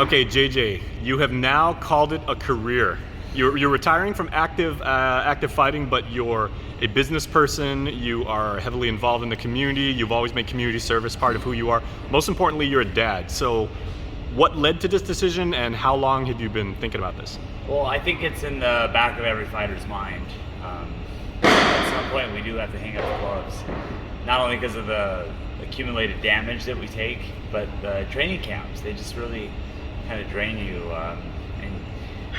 Okay, JJ, you have now called it a career. You're retiring from active fighting, but you're a business person. You are heavily involved in the community. You've always made community service part of who you are. Most importantly, you're a dad. So, what led to this decision, and how long have you been thinking about this? Well, I think it's in the back of every fighter's mind. At some point, we do have to hang up the gloves, not only because of the accumulated damage that we take, but the training camps. They just really kind of drain you. And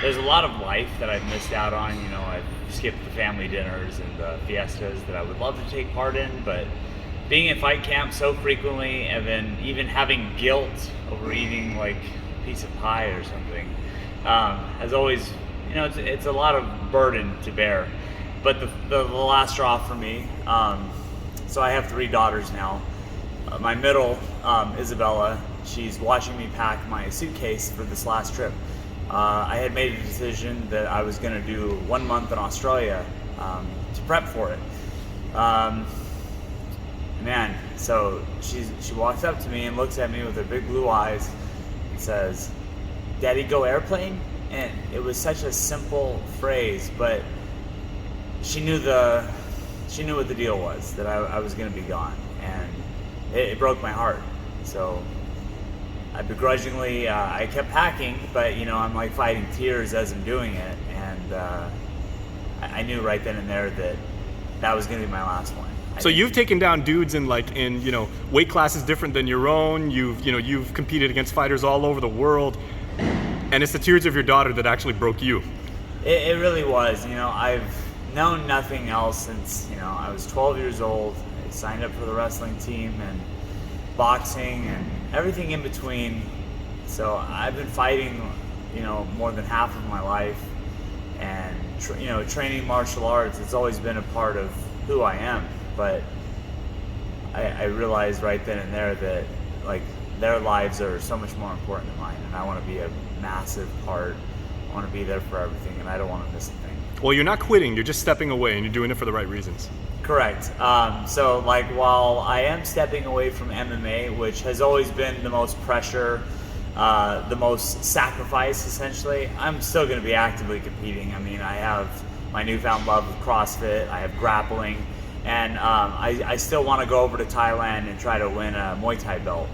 there's a lot of life that I've missed out on. You know, I've skipped the family dinners and the fiestas that I would love to take part in, but being in fight camp so frequently, and then even having guilt over eating like a piece of pie or something, has always, you know, it's a lot of burden to bear. But the last straw for me, so I have 3 daughters now. My middle, Isabella, she's watching me pack my suitcase for this last trip. I had made a decision that I was going to do 1 month in Australia to prep for it. Man, so she walks up to me and looks at me with her big blue eyes and says, "Daddy, go airplane?" And it was such a simple phrase, but she knew what the deal was, that I was going to be gone, and it broke my heart. So I begrudgingly, I kept packing, but you know, I'm like fighting tears as I'm doing it, and I knew right then and there that was going to be my last one. So you've taken down dudes in weight classes different than your own. You've competed against fighters all over the world, and it's the tears of your daughter that actually broke you. It really was. You know, I've known nothing else since, you know, I was 12 years old. I signed up for the wrestling team and boxing and everything in between. So I've been fighting, you know, more than half of my life, and training martial arts. It's always been a part of who I am. But I realized right then and there that like their lives are so much more important than mine, and I want to be a massive part. I want to be there for everything, and I don't want to miss a thing. Well, you're not quitting. You're just stepping away, and you're doing it for the right reasons. Correct. So like while I am stepping away from MMA, which has always been the most pressure, the most sacrifice, essentially, I'm still going to be actively competing. I mean, I have my newfound love of CrossFit. I have grappling. And I still want to go over to Thailand and try to win a Muay Thai belt.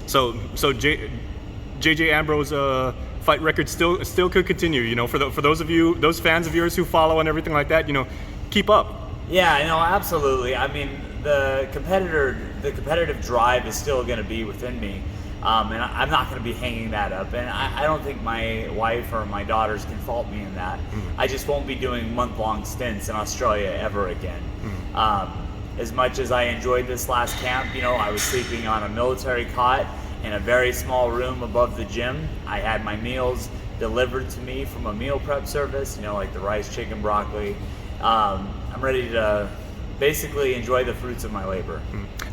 So JJ Ambrose fight record still could continue. You know, for those fans of yours who follow and everything like that, you know, keep up. Yeah, no, absolutely. I mean, the competitive drive is still going to be within me, and I'm not going to be hanging that up. And I don't think my wife or my daughters can fault me in that. I just won't be doing month-long stints in Australia ever again. As much as I enjoyed this last camp, you know, I was sleeping on a military cot in a very small room above the gym. I had my meals delivered to me from a meal prep service, you know, like the rice, chicken, broccoli. I'm ready to basically enjoy the fruits of my labor.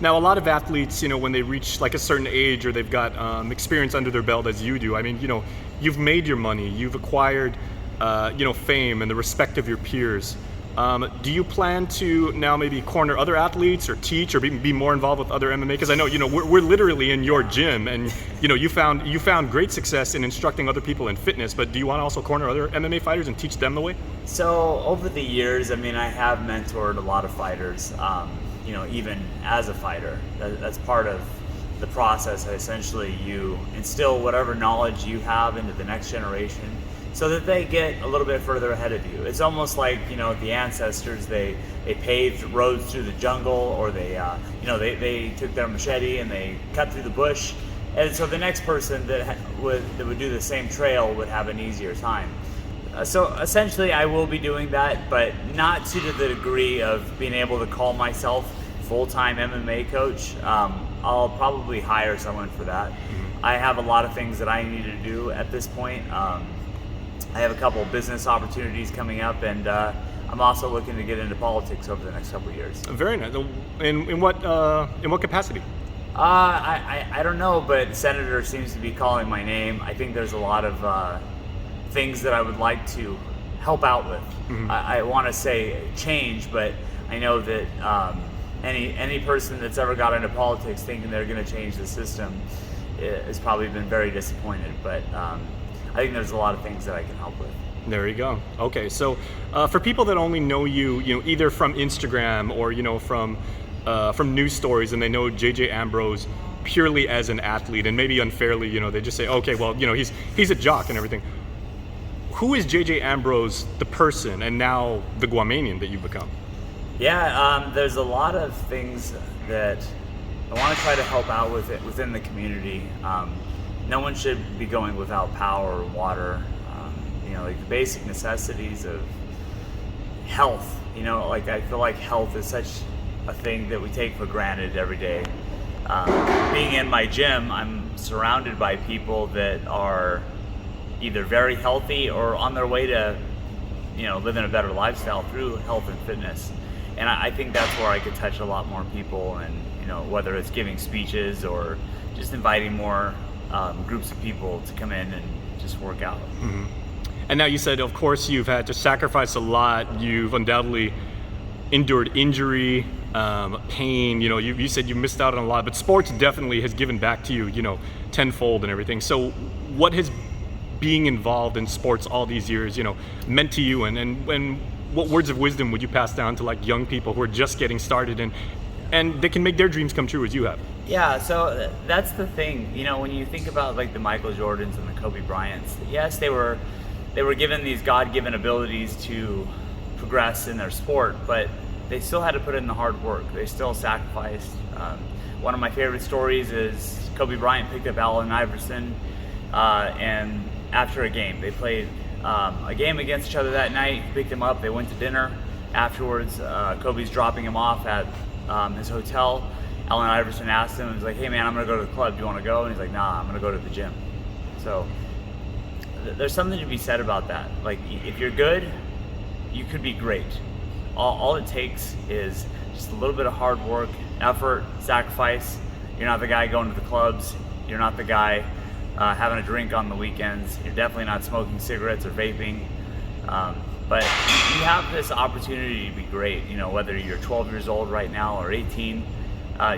Now, a lot of athletes, you know, when they reach like a certain age or they've got experience under their belt as you do, I mean, you know, you've made your money, you've acquired, fame and the respect of your peers. Do you plan to now maybe corner other athletes or teach or be more involved with other MMA? Because I know, you know, we're literally in your gym, and you know, you found great success in instructing other people in fitness. But do you want to also corner other MMA fighters and teach them the way? So over the years, I mean, I have mentored a lot of fighters. You know, even as a fighter, that's part of the process. Essentially, you instill whatever knowledge you have into the next generation, so that they get a little bit further ahead of you. It's almost like, you know, the ancestors, they paved roads through the jungle, or they took their machete and they cut through the bush, and so the next person that would do the same trail would have an easier time. So essentially, I will be doing that, but not to the degree of being able to call myself full-time MMA coach. I'll probably hire someone for that. I have a lot of things that I need to do at this point. I have a couple of business opportunities coming up, and I'm also looking to get into politics over the next couple of years. Very nice. In what capacity? I don't know, but Senator seems to be calling my name. I think there's a lot of things that I would like to help out with. I want to say change, but I know that any person that's ever got into politics thinking they're going to change the system has probably been very disappointed. But I think there's a lot of things that I can help with. There you go. Okay, so for people that only know you, either from Instagram or from news stories, and they know JJ Ambrose purely as an athlete, and maybe unfairly, they just say, okay, well, he's a jock and everything. Who is JJ Ambrose, the person, and now the Guamanian that you've become? Yeah, there's a lot of things that I want to try to help out with it within the community. No one should be going without power or water. Like the basic necessities of health. Like I feel like health is such a thing that we take for granted every day. Being in my gym, I'm surrounded by people that are either very healthy or on their way to, living a better lifestyle through health and fitness. And I think that's where I could touch a lot more people, and whether it's giving speeches or just inviting more groups of people to come in and just work out. Mm-hmm. And now you said, of course, you've had to sacrifice a lot. You've undoubtedly endured injury, pain. You said you missed out on a lot, but sports definitely has given back to you, tenfold and everything. So what has being involved in sports all these years, meant to you? And what words of wisdom would you pass down to like young people who are just getting started and they can make their dreams come true as you have? Yeah, so that's the thing. When you think about like the Michael Jordans and the Kobe Bryants, yes, they were given these God-given abilities to progress in their sport, but they still had to put in the hard work. They still sacrificed. One of my favorite stories is Kobe Bryant picked up Allen Iverson, and after a game, they played a game against each other that night. He picked him up. They went to dinner. Afterwards, Kobe's dropping him off at his hotel. Allen Iverson asked him, he's like, "Hey man, I'm gonna go to the club. Do you want to go?" And he's like, "Nah, I'm gonna go to the gym." So there's something to be said about that. Like, if you're good, you could be great. All it takes is just a little bit of hard work, effort, sacrifice. You're not the guy going to the clubs. You're not the guy having a drink on the weekends. You're definitely not smoking cigarettes or vaping. But you have this opportunity to be great. Whether you're 12 years old right now or 18,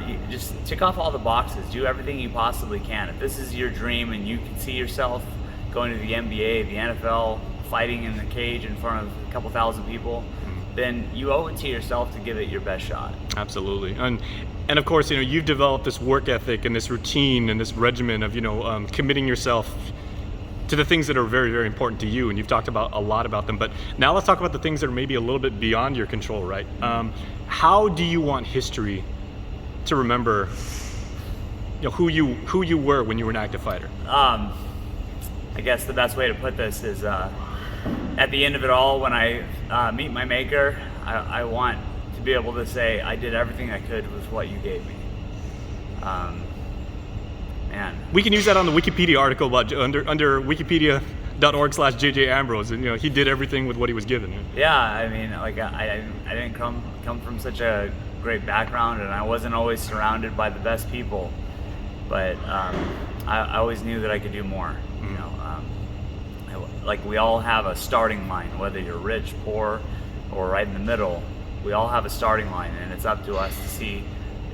you just tick off all the boxes. Do everything you possibly can. If this is your dream and you can see yourself going to the NBA, the NFL, fighting in the cage in front of a couple thousand people, then you owe it to yourself to give it your best shot. Absolutely. And of course, you've developed this work ethic and this routine and this regimen of, committing yourself to the things that are very, very important to you. And you've talked about a lot about them. But now let's talk about the things that are maybe a little bit beyond your control, right? How do you want history to remember, who you were when you were an active fighter? I guess the best way to put this is at the end of it all, when I meet my maker, I want to be able to say I did everything I could with what you gave me. Man. We can use that on the Wikipedia article about under wikipedia.org/JJ Ambrose, and he did everything with what he was given. Yeah, I mean, like I didn't come from such a great background, and I wasn't always surrounded by the best people, but I always knew that I could do more. Like we all have a starting line, whether you're rich, poor, or right in the middle. We all have a starting line, and it's up to us to see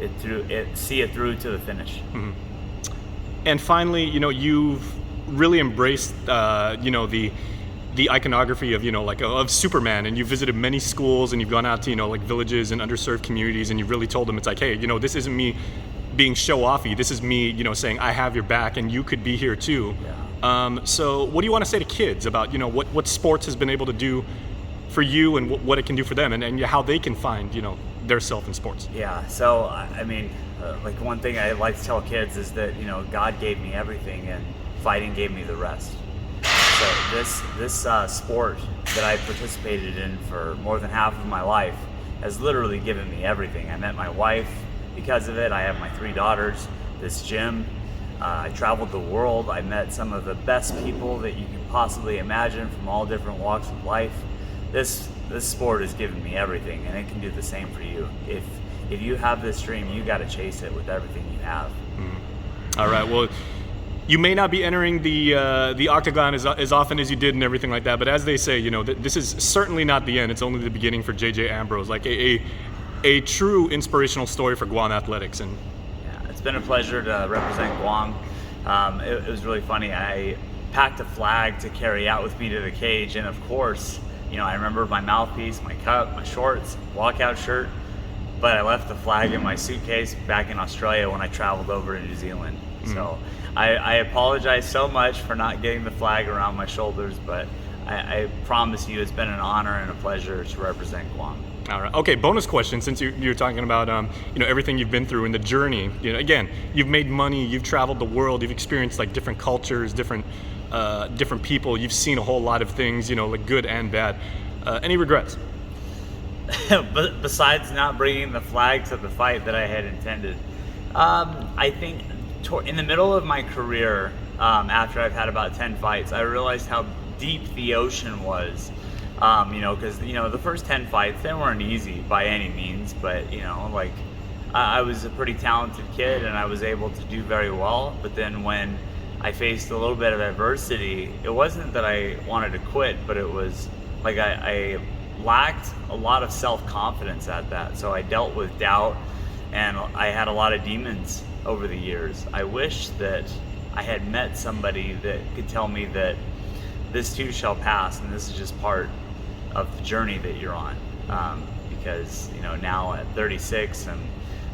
it through to the finish. Mm-hmm. And finally, you've really embraced, the iconography of, of Superman, and you've visited many schools, and you've gone out to, villages and underserved communities, and you've really told them it's like, hey, this isn't me being show-offy. This is me, saying I have your back, and you could be here too. Yeah. So what do you want to say to kids about, what sports has been able to do for you and what it can do for them, and how they can find, their self in sports? Yeah, so, I mean, like one thing I like to tell kids is that, God gave me everything and fighting gave me the rest. So this sport that I participated in for more than half of my life has literally given me everything. I met my wife because of it. I have my 3 daughters, this gym. I traveled the world. I met some of the best people that you can possibly imagine from all different walks of life. This sport has given me everything, and it can do the same for you. If you have this dream, you got to chase it with everything you have. Mm-hmm. All right. Well, you may not be entering the octagon as often as you did and everything like that, but as they say, this is certainly not the end. It's only the beginning for JJ Ambrose, like a true inspirational story for Guam athletics. And it's been a pleasure to represent Guam It was really funny. I packed a flag to carry out with me to the cage, and of course, I remember my mouthpiece, my cup, my shorts, walkout shirt, but I left the flag in my suitcase back in Australia when I traveled over to New Zealand. So I apologize so much for not getting the flag around my shoulders, but I promise you it's been an honor and a pleasure to represent Guam. All right. Okay. Bonus question. Since you're talking about everything you've been through in the journey. Again, you've made money. You've traveled the world. You've experienced like different cultures, different people. You've seen a whole lot of things. Like good and bad. Any regrets? But besides not bringing the flag to the fight that I had intended, I think in the middle of my career, after I've had about 10 fights, I realized how deep the ocean was. Because the first 10 fights, they weren't easy by any means, but I was a pretty talented kid and I was able to do very well. But then when I faced a little bit of adversity, it wasn't that I wanted to quit, but it was like I lacked a lot of self-confidence at that. So I dealt with doubt and I had a lot of demons over the years. I wish that I had met somebody that could tell me that this too shall pass and this is just part of the journey that you're on. Because now at 36 I'm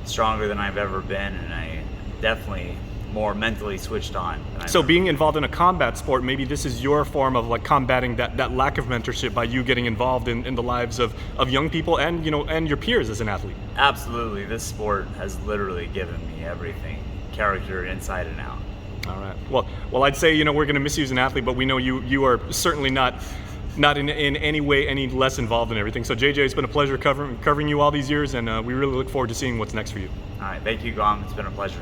stronger than I've ever been, and I definitely more mentally switched on. So being involved in a combat sport, maybe this is your form of like combating that lack of mentorship by you getting involved in the lives of young people and and your peers as an athlete. Absolutely. This sport has literally given me everything, character inside and out. All right. Well, I'd say we're going to miss you as an athlete, but we know you are certainly not in any way any less involved in everything. So JJ, it's been a pleasure covering you all these years, and we really look forward to seeing what's next for you. All right. Thank you, Guam. It's been a pleasure.